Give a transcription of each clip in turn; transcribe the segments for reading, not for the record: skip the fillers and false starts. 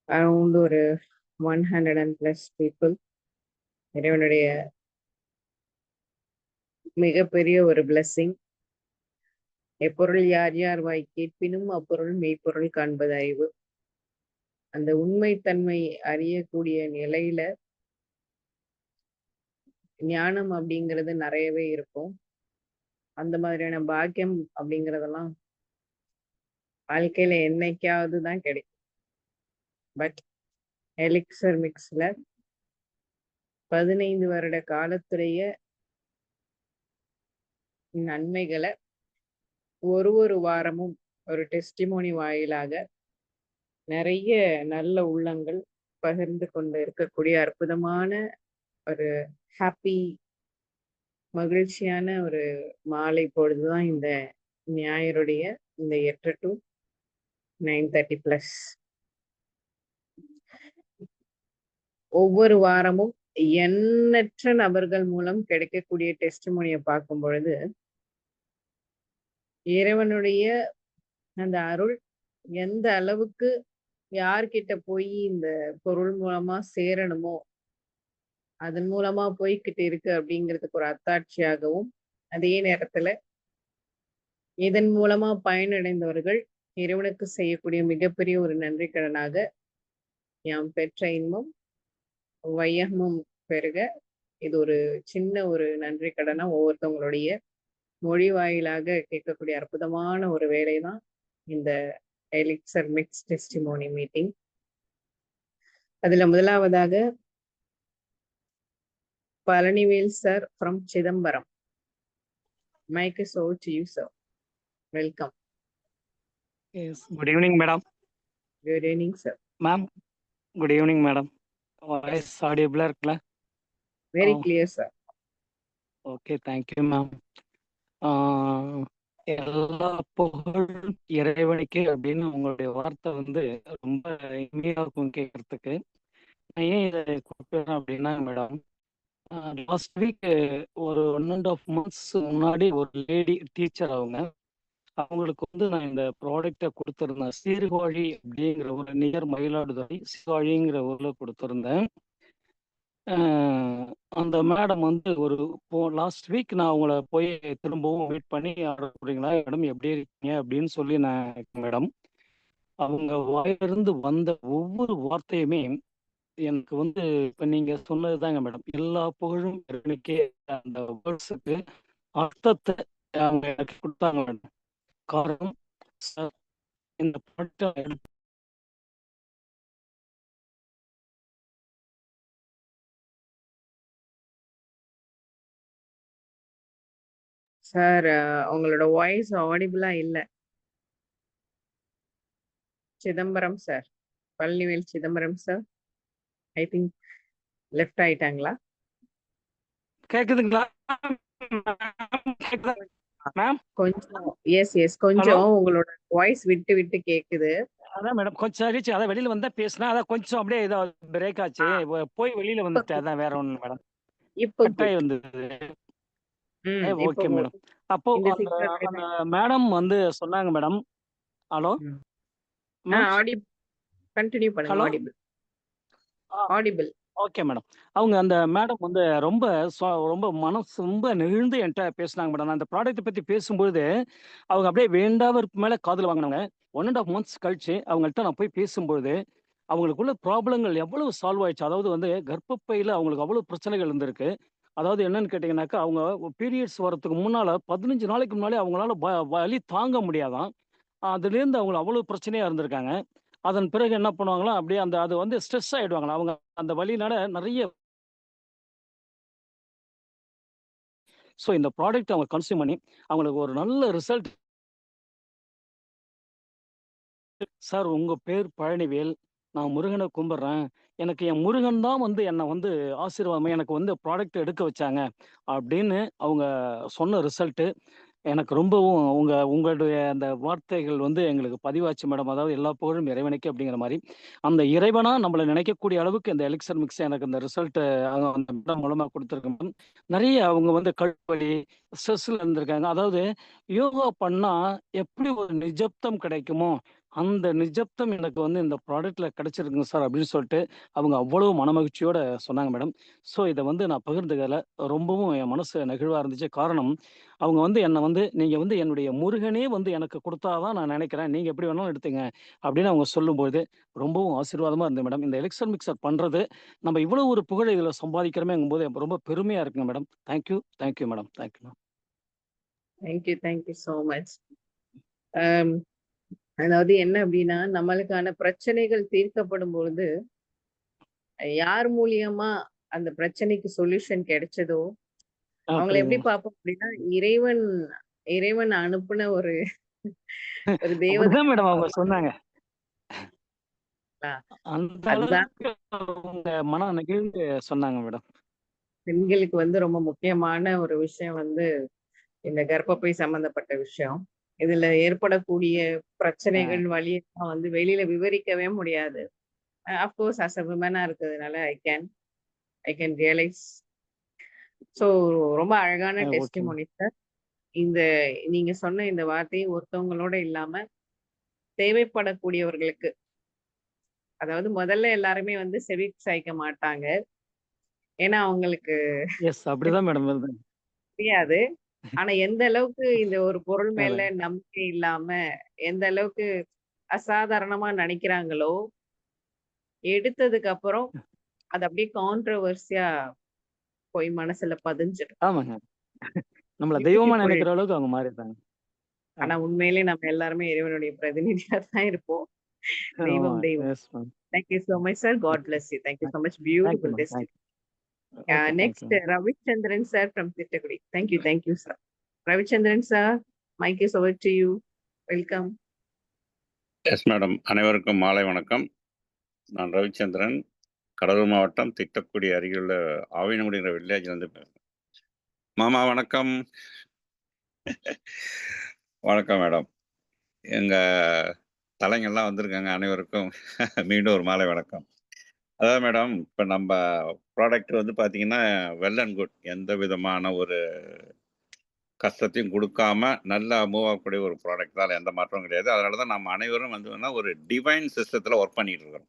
Around ஒரு 100+ people. இறைவனுடைய மிகப்பெரிய ஒரு பிளெஸ்ஸிங். எப்பொருள் யார் யார் வாய் கேட்பினும் அப்பொருள் மெய்ப்பொருள் காண்பது அறிவு. அந்த உண்மைத்தன்மை அறியக்கூடிய நிலையில ஞானம் அப்படிங்கிறது நிறையவே இருக்கும். அந்த மாதிரியான பாக்கியம் அப்படிங்கிறதெல்லாம் வாழ்க்கையில என்னைக்காவது தான் கிடைக்கும். பட் எலிக்சர் மிக்ஸ்ல 15 வருட காலத்துடைய நன்மைகளை ஒரு வாரமும் ஒரு டெஸ்டிமோனி வாயிலாக நிறைய நல்ல உள்ளங்கள் பகிர்ந்து கொண்டு இருக்கக்கூடிய அற்புதமான ஒரு ஹாப்பி மகிழ்ச்சியான ஒரு மாலை பொழுதுதான் இந்த ஞாயிறுடைய இந்த 8 to 9:30+. ஒவ்வொரு வாரமும் எண்ணற்ற நபர்கள் மூலம் கிடைக்கக்கூடிய டெஸ்டிமோனியை பார்க்கும் பொழுது இறைவனுடைய அந்த அருள் எந்த அளவுக்கு யார்கிட்ட போய் இந்த பொருள் மூலமா சேரணுமோ அதன் மூலமா போய்கிட்டு இருக்கு அப்படிங்கிறதுக்கு ஒரு அத்தாட்சியாகவும், அதே நேரத்துல இதன் மூலமா பயனடைந்தவர்கள் இறைவனுக்கு செய்யக்கூடிய மிகப்பெரிய ஒரு நன்றி கடனாக யாம் பெற்ற இன்பம் வையகமும் பெருக இது ஒரு சின்ன ஒரு நன்றி கடனா ஒவ்வொருத்தவங்களுடைய மொழி வாயிலாக கேட்கக்கூடிய அற்புதமான ஒரு வேலை தான் இந்த எலிக்சர் மிக்ஸ் டெஸ்டிமோனி மீட்டிங். அதுல முதலாவதாக Palanivel sir from Chidambaram. Mic is over to you sir. Welcome. Yes. Good evening, madam. Good evening, sir. Ma'am, good evening, madam. Voice audible இருக்குல்ல? Very clear, sir. Okay, thank you, ma'am. எல்லா புகழும் இறைவனுக்கு அப்படின்னு உங்களுடைய வார்த்தை வந்து ரொம்ப இனிமையா இருக்கும் கேட்கறதுக்கு. நான் ஏன் இதை கூப்பிடுறேன் அப்படின்னா மேடம், லாஸ்ட் வீக் ஒரு 1.5 months முன்னாடி ஒரு லேடி டீச்சர் அவங்களுக்கு வந்து நான் இந்த ப்ராடக்டை கொடுத்துருந்தேன். சீர்காழி அப்படிங்கிற ஒரு நியர் மயிலாடுதுறை சீர்காழிங்கிற ஊரில் கொடுத்துருந்தேன். அந்த மேடம் வந்து ஒரு லாஸ்ட் வீக் நான் அவங்கள போய் திரும்பவும் மீட் பண்ணி ஆர்டர் கொடுங்களா மேடம் எப்படி இருக்கீங்க அப்படின்னு சொல்லி நான் மேடம் அவங்க வாயிலிருந்து வந்த ஒவ்வொரு வார்த்தையுமே எனக்கு வந்து இப்போ நீங்கள் சொன்னது தாங்க மேடம். எல்லா புகழும் எனக்கே அந்த வேர்ட்ஸுக்கு அர்த்தத்தை அவங்க எனக்கு கொடுத்தாங்க மேடம். காரணம் சார் இந்த ப்ராடக்டை சார் உங்களோட வாய்ஸ் ஆடிபிளா இல்ல. Chidambaram sir, Palanivel Chidambaram sir, I think left ஆயிட்டாங்களா? கேக்குதுங்களா மேம்? கொஞ்சம் எஸ் கொஞ்சம் உங்களோட வாய்ஸ் விட்டு விட்டு கேக்குது. அதான் மேடம் கொஞ்சம் ரீச் அதான் வெளியில வந்தா பேசினா அதான் கொஞ்சம் அப்படியே ஏதோ பிரேக் ஆச்சு. போய் வெளியில வந்துட்டேன். அதான் வேற ஒண்ணு மேடம். இப்போ கட்டாய் வந்தது. Okay madam. அப்போ அந்த மேடம் வந்து சொன்னாங்க மேடம். ஹலோ கண்டினியூ பண்ணுங்க. ஆடிபிள். Okay madam. அவங்க அந்த மேடம் வந்து ரொம்ப ரொம்ப மனசு ரொம்ப நெகிழ்ந்து என்கிட்ட பேசினாங்க மேடம். நான் அந்த ப்ராடக்ட்டை பற்றி பேசும்போது அவங்க அப்படியே வேண்டாவதுக்கு மேலே காதில் வாங்கினாங்க. 1.5 months கழிச்சு அவங்கள்ட்ட நான் போய் பேசும்பொழுது அவங்களுக்குள்ள ப்ராப்ளங்கள் எவ்வளவு சால்வ் ஆயிடுச்சு. அதாவது வந்து கர்ப்பப்பையில் அவங்களுக்கு அவ்வளோ பிரச்சனைகள் இருந்திருக்கு. அதாவது என்னன்னு கேட்டிங்கனாக்கா அவங்க பீரியட்ஸ் வரத்துக்கு முன்னால் 15 நாளைக்கு முன்னாலே அவங்களால வலி தாங்க முடியாதான். அதுலேருந்து அவங்களுக்கு அவ்வளோ பிரச்சனையாக இருந்திருக்காங்க. அதன் பிறகு என்ன பண்ணுவாங்களா அப்படியே அது வந்து ஸ்ட்ரெஸ் ஆயிடுவாங்களா அவங்க அந்த வலினால நிறைய. ஸோ இந்த ப்ராடக்ட் அவங்க கன்சியூம் பண்ணி அவங்களுக்கு ஒரு நல்ல ரிசல்ட். சார் உங்க பேர் பழனிவேல், நான் முருகனை கும்பிட்றேன். எனக்கு என் முருகன் தான் வந்து என்னை வந்து ஆசீர்வாதம் எனக்கு வந்து ப்ராடக்ட் எடுக்க வச்சாங்க அப்படின்னு அவங்க சொன்ன ரிசல்ட்டு எனக்கு ரொம்பவும் உங்களுடைய அந்த வார்த்தைகள் வந்து எங்களுக்கு பதிவாச்சு மேடம். அதாவது எல்லா புகழும் இறைவனுக்கு அப்படிங்கிற மாதிரி அந்த இறைவனா நம்மளை நினைக்கக்கூடிய அளவுக்கு இந்த எலிக்சர் மிக்ஸ் எனக்கு இந்த ரிசல்ட்டு அந்த மேடம் மூலமாக கொடுத்துருக்கேன் மேடம். நிறைய அவங்க வந்து கழுவலி ஸ்ட்ரெஸ்ஸில் இருந்திருக்காங்க. அதாவது யோகா பண்ணால் எப்படி ஒரு நிஜப்தம் கிடைக்குமோ அந்த நிஜப்தம் எனக்கு வந்து இந்த ப்ராடக்ட்ல கிடைச்சிருக்குங்க சார் அப்படின்னு சொல்லிட்டு, அவங்க அவ்வளவு மனமகிழ்ச்சியோட சொன்னாங்க மேடம். ஸோ இத வந்து நான் பகிர்ந்துக்கல. ரொம்பவும் என் மனசு நெகிழ்வா இருந்துச்சு. காரணம், அவங்க வந்து என்ன வந்து, "நீங்க வந்து என்னுடைய முருகனே வந்து எனக்கு குடுத்தா தான் நான் நெனைக்கிறேன். நீங்க எப்படி வேணாலும் எடுத்துங்க." அப்படின்னு அவங்க சொல்லும்போது, ரொம்பவும் ஆசீர்வாதமா இருந்தது மேடம். இந்த எலக்ட்ரான் மிக்சர் பண்றது, நம்ம இவ்வளவு ஒரு புகழ இதுல சம்பாதிக்கிறோமேங்கும்போது ரொம்ப பெருமையா இருக்குங்க madam. Thank you. Thank you madam. Thank you ma'am. Thank you so much. Um அதாவது என்ன அப்டின்னா, நம்மளுக்கான பிரச்சனைகள் தீர்க்கப்படும் பொழுது, யார் மூலியமா அந்த பிரச்சனைக்கு சொல்யூஷன் கிடைச்சதோ, அவங்கள எப்படி புரியுதுங்க. பார்ப்போம் அப்டின்னா, இறைவன் இறைவன் அனுப்புன ஒரு ஒரு அப்படிதான் தேவதையா மேடம் அவங்க பார்க்கலாம். சொன்னாங்க. அந்த அதுதான் அளவுக்கு அவங்க மனம் நெகிழ்ந்து சொன்னாங்க மேடம். பெண்களுக்கு வந்து ரொம்ப முக்கியமான ஒரு விஷயம் வந்து இந்த கர்ப்பப்பை சம்பந்தப்பட்ட விஷயம். இதுல ஏற்படக்கூடிய அ பிரச்சனைகள், வலியெல்லாம் வந்து வெளியில விவரிக்கவே முடியாது. ஆஃப் கோர்ஸ் ஆஸ் அ விமனா இருக்கிறதுனால ஐ கேன் ரியலைஸ். ஸோ ரொம்ப அழகான ஓகே மேம். Testimony sir. இந்த நீங்க சொன்ன இந்த வார்த்தை ஒருத்தவங்களோட இல்லாம தேவைப்படக்கூடியவர்களுக்கு, அதாவது முதல்ல எல்லாருமே வந்து செவி சாய்க்க மாட்டாங்க. ஏன்னா அவங்களுக்கு எஸ் அப்படிதான் மேடம் இருந்தது. தெரியாது. ஆனா எந்த அளவுக்கு இந்த ஒரு பொருள் மேல அதான். நம்பிக்கை இல்லாம, எந்த அளவுக்கு அசாதாரணமா நெனைக்கிறாங்களோ, எடுத்ததுக்கு அப்புறம் அது அப்படியே கான்ட்ரோவர்சியா போய் மனசுல பதிஞ்சிடும். ஆமாங்க. நம்மள தெய்வமா பியூட்டிஃபுல். நெனைக்கிற அளவுக்கு அவங்க மாறிட்டாங்க. ஆனா ஆமா. உண்மையிலே நம்ம எல்லாருமே இறைவனுடைய பிரதிநிதியா தான் இருப்போம். ஆமா. தெய்வம் தெய்வம். Yes ma'am. Thank you so much sir. God bless you. Thank you so much. Thank you beautiful ma'am. Testimony. Thank you. Okay. Thank you next ma'am. Ravichandran sir from Tittakudi. Thank you sir. Ravichandran sir, mic is over to you. Welcome. Yes madam. அனைவருக்கும் மாலை வணக்கம். நான் ரவிச்சந்திரன், கடலூர் மாவட்டம் திட்டக்குடி அருகிலுள்ள ஆவினங்குடிங்கிற வில்லேஜ்லேருந்து பேசுறேன். மாமா வணக்கம். வணக்கம் மேடம். எங்க தலைங்கள்லாம் வந்திருக்காங்க. அனைவருக்கும் மீண்டும் ஒரு மாலை வணக்கம். அதாவது மேடம், இப்ப நம்ப ப்ராடக்ட் வந்து பார்த்தீங்கன்னா, வெல் அண்ட் குட். எந்த விதமான ஒரு கஷ்டத்தையும் குடுக்காம, நல்லா மூவ் ஆகக்கூடிய ஒரு ப்ராடக்ட் தான். அதுல எந்த மாற்றமும் கிடையாது. அதனால தான் நம்ம அனைவரும் வந்து ஒரு டிவைன் சிஸ்டத்துல ஒர்க் பண்ணிட்டு இருக்கிறோம்.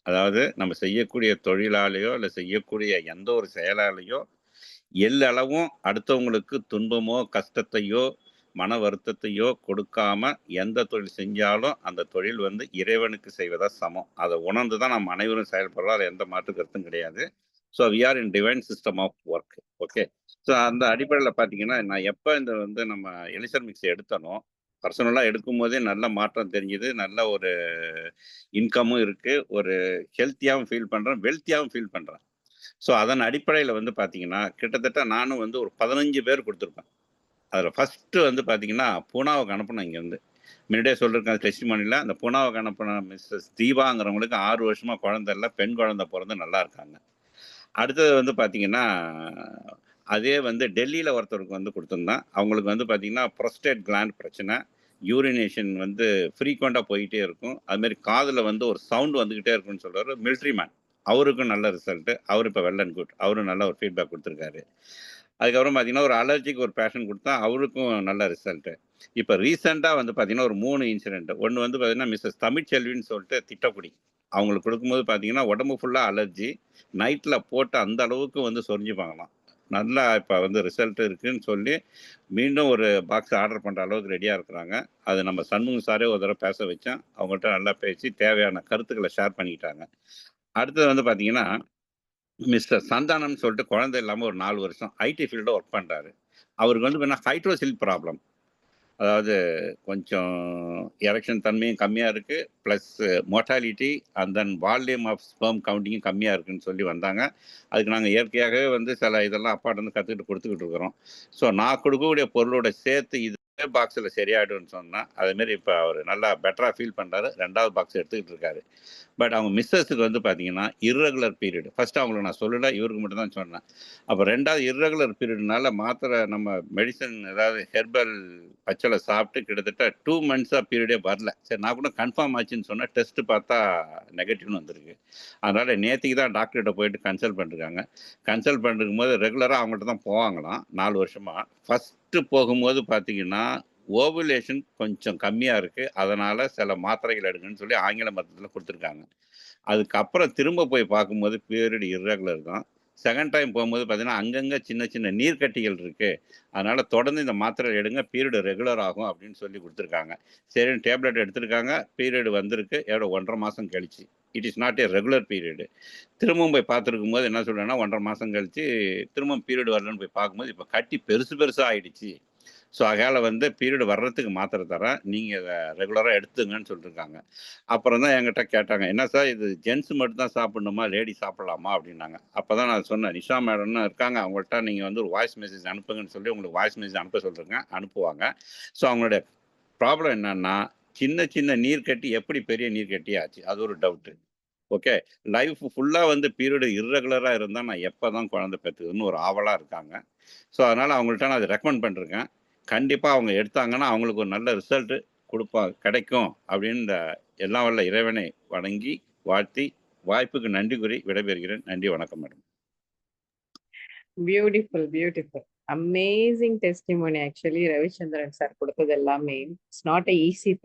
அதாவது நம்ம செய்யக்கூடிய தொழிலாலேயோ, இல்ல செய்யக்கூடிய எந்த ஒரு செயலாலேயோ, எள்ளளவும் அடுத்தவங்களுக்கு துன்பமோ, கஷ்டத்தையோ, மன வருத்தத்தையோ கொடுக்காம எந்த தொழில் செஞ்சாலும், அந்த தொழில் வந்து இறைவனுக்கு செய்வதா சமம். அத உணர்ந்து தான் நம்ம அனைவரும் செயல்படுறோம். அதுல எந்த மாற்று கருத்தும் கிடையாது. So we are in divine system of work. Okay. So அந்த அடிப்படையில பார்த்தீங்கன்னா, நான் எப்ப இந்த வந்து நம்ம எலிசர் மிக்ஸி எடுத்தனோ, பர்சனலா எடுக்கும்போதே நல்ல மாற்றம் தெரிஞ்சுது. நல்ல ஒரு இன்கமும் இருக்கு. ஒரு ஹெல்த்தியாவும் ஃபீல் பண்றேன். வெல்த்தியாவும் ஃபீல் பண்றேன். ஸோ அதன் அடிப்படையில வந்து பார்த்தீங்கன்னா, கிட்டத்தட்ட நானும் வந்து ஒரு 15 பேர் குடுத்துருப்பேன். அதுல ஃபர்ஸ்ட்டு வந்து பார்த்தீங்கன்னா, பூனாவுக்கு அனுப்புனேன் இங்கேருந்து. முன்னாடியே சொல்லியிருக்கேன் டெஸ்டிமோனில. அந்த பூனாவுக்கு அனுப்புன மிஸ்ஸஸ் தீபாங்கிறவங்களுக்கு 6 வருஷமா குழந்தை இல்ல. பெண் குழந்தை பொறந்து நல்லா இருக்காங்க. அடுத்தது வந்து பார்த்தீங்கன்னா, அதே வந்து டெல்லியில ஒருத்தருக்கு வந்து குடுத்துருந்தேன். அவங்களுக்கு வந்து பார்த்தீங்கன்னா, புரோஸ்டேட் கிளாண்ட் பிரச்சனை. யூரினேஷன் வந்து ஃப்ரீக்வென்ட்டா போயிட்டே இருக்கும். அதுமாரி காதுல வந்து ஒரு சவுண்ட் வந்துகிட்டே இருக்குன்னு சொல்றாரு. Military man. அவருக்கும் நல்ல ரிசல்ட். அவரு இப்ப வெல் அண்ட் குட். அவரும் நல்ல ஒரு ஃபீட்பேக் குடுத்துருக்காரு. அதுக்கப்புறம் பார்த்தீங்கன்னா, ஒரு அலர்ஜிக்கு ஒரு பேஷண்ட் குடுத்தேன். அவருக்கும் நல்ல ரிசல்ட். இப்ப ரீசென்ட்டா வந்து பார்த்தீங்கன்னா, ஒரு 3 இன்சிடென்ட். ஒண்ணு வந்து பார்த்தீங்கன்னா, மிஸ்ஸஸ் தமிழ்ச்செல்வின்னு சொல்லிட்டு திட்டக்குடி. அவங்களுக்கு குடுக்கும்போது பார்த்தீங்கன்னா, உடம்பு ஃபுல்லா அலர்ஜி. நைட்ல போட்டு அந்த அளவுக்கு வந்து சொரிஞ்சுப்பாங்களாம். நல்லா இப்ப வந்து ரிசல்ட் இருக்குன்னு சொல்லி, மீண்டும் ஒரு பாக்ஸ் ஆர்டர் பண்ற அளவுக்கு ரெடியா இருக்கிறாங்க. அது நம்ம சண்முகம் சாரே ஒரு தடவ பேச வச்சேன். அவங்கள்ட்ட நல்லா பேசி தேவையான கருத்துக்கள ஷேர் பண்ணிக்கிட்டாங்க. அடுத்தது வந்து பார்த்தீங்கன்னா, மிஸ்டர் சந்தானம்னு சொல்லிட்டு குழந்தை இல்லாம ஒரு 4 வருஷம் ஐடி ஃபீல்ட்ல ஒர்க் பண்றாரு. அவருக்கு வந்து பார்த்தீங்கன்னா, ஹைட்ரோசில் ப்ராப்ளம். அதாவது கொஞ்சம் எரெக்ஷன் தன்மையும் கம்மியா இருக்கு. Plus mortality and then volume of sperm கவுண்டிங்கும் கம்மியா இருக்குன்னு சொல்லி வந்தாங்க. அதுக்கு நாங்க இயற்கையாகவே வந்து சில இதெல்லாம் அப்பாட்டருந்து கத்துக்கிட்டு குடுத்துக்கிட்டு இருக்கிறோம். ஸோ நான் கொடுக்கக்கூடிய பொருளோட சேர்த்து இதே பாக்ஸ்ல சரியாயிடும்னு சொன்னா, அதேமாரி இப்ப அவரு நல்லா பெட்டரா ஃபீல் பண்றாரு. 2வது பாக்ஸ் எடுத்துக்கிட்டு இருக்காரு. பட் அவங்க மிஸ்ஸஸுக்கு வந்து பார்த்தீங்கன்னா, இர்ரெகுலர் பீரியட். ஃபர்ஸ்ட் அவங்களுக்கு நான் சொல்லல. இவருக்கு மட்டும் தான் சொன்னேன். அப்ப 2வது இர்ரெகுலர் பீரியட்னால மாத்திரை நம்ம மெடிசின் ஏதாவது ஹெர்பல் பச்சில சாப்பிட்டு கிட்டத்தட்ட 2 மந்த்ஸா பீரியடே வரல. சரி நான் கூட கன்ஃபார்ம் ஆச்சுன்னு சொன்னேன். டெஸ்ட் பார்த்தா நெகட்டிவ்னு வந்திருக்கு. அதனால நேத்திக்கு தான் டாக்டர்கிட்ட போயிட்டு கன்சல்ட் பண்ணிருக்காங்க. கன்சல்ட் பண்ணிருக்கும்போது ரெகுலரா அவங்கள்ட்ட தான் போவாங்களாம் 4 வருஷமா. ஃபர்ஸ்ட்டு போகும்போது பார்த்தீங்கன்னா, ஓவுலேஷன் கொஞ்சம் கம்மியா இருக்கு. அதனால சில மாத்திரைகள் எடுங்கன்னு சொல்லி ஆங்கில மருத்துவத்துல குடுத்துருக்காங்க. அதுக்கப்புறம் திரும்ப போய் பார்க்கும்போது பீரியட் இர்ரெகுலர் தான். செகண்ட் டைம் போகும்போது பார்த்தீங்கன்னா, அங்கங்க சின்ன சின்ன நீர்க்கட்டிகள் இருக்கு. அதனால தொடர்ந்து இந்த மாத்திரை எடுங்க. பீரியட் ரெகுலர் ஆகும் அப்படின்னு சொல்லி குடுத்துருக்காங்க. சரின்னு டேப்லெட் எடுத்திருக்காங்க. பீரியட் வந்திருக்கு. 1 1/2 மாசம் கழிச்சு. It is not a regular period. திரும்பவும் போய் பார்த்துருக்கும்போது என்ன சொல்றேன்னா, 1 1/2 மாசம் கழிச்சு திரும்பவும் பீரியட் வரலன்னு போய் பார்க்கும்போது, இப்ப கட்டி பெருசு பெருசா ஆயிடுச்சு. ஸோ அதால வந்து பீரியட் வர்றதுக்கு மாத்திரை தரேன். நீங்க இத ரெகுலரா எடுத்துங்கன்னு சொல்லிருக்காங்க. அப்புறம் தான் என்கிட்ட கேட்டாங்க. "என்ன சார் இது ஜென்ட்ஸ் மட்டும் தான் சாப்பிடணுமா? லேடி சாப்பிடலாமா?" அப்படின்னாங்க. அப்பதான் நான் சொன்னேன், "நிஷா மேடம்னு இருக்காங்க. அவங்கள்ட்ட நீங்க வந்து ஒரு வாய்ஸ் மெசேஜ் அனுப்புங்கன்னு" சொல்லி உங்களுக்கு வாய்ஸ் மெசேஜ் அனுப்ப சொல்லிருக்கேன். அனுப்புவாங்க. ஸோ அவங்களுடைய ப்ராப்ளம் என்னன்னா, சின்ன சின்ன நீர்க்கட்டி எப்படி பெரிய நீர்க்கட்டியா ஆச்சு? அது ஒரு டவுட்டு. ஓகே. லைஃப் ஃபுல்லா வந்து பீரியட் இர்ரெகுலரா இருந்தா நான் எப்பதான் குழந்தை பெத்துக்கிறதுன்னு ஒரு ஆவலா இருக்காங்க. ஸோ அதனால அவங்கள்ட்ட நான் அத ரெக்கமெண்ட் பண்ணிருக்கேன். கண்டிப்பா அவங்க எடுத்தாங்கன்னா, அவங்களுக்கு ஒரு நல்ல ரிசல்ட் கிடைக்கும் அப்படின்னு இந்த எல்லாம் வல்ல இறைவனை வணங்கி, வாழ்த்தி, வாய்ப்புக்கு நன்றி கூறி விடைபெறுகிறேன். நன்றி, வணக்கம் madam. Beautiful, beautiful. Amazing testimony actually Ravichandran sir குடுத்தது எல்லாமே. It's not a easy thing.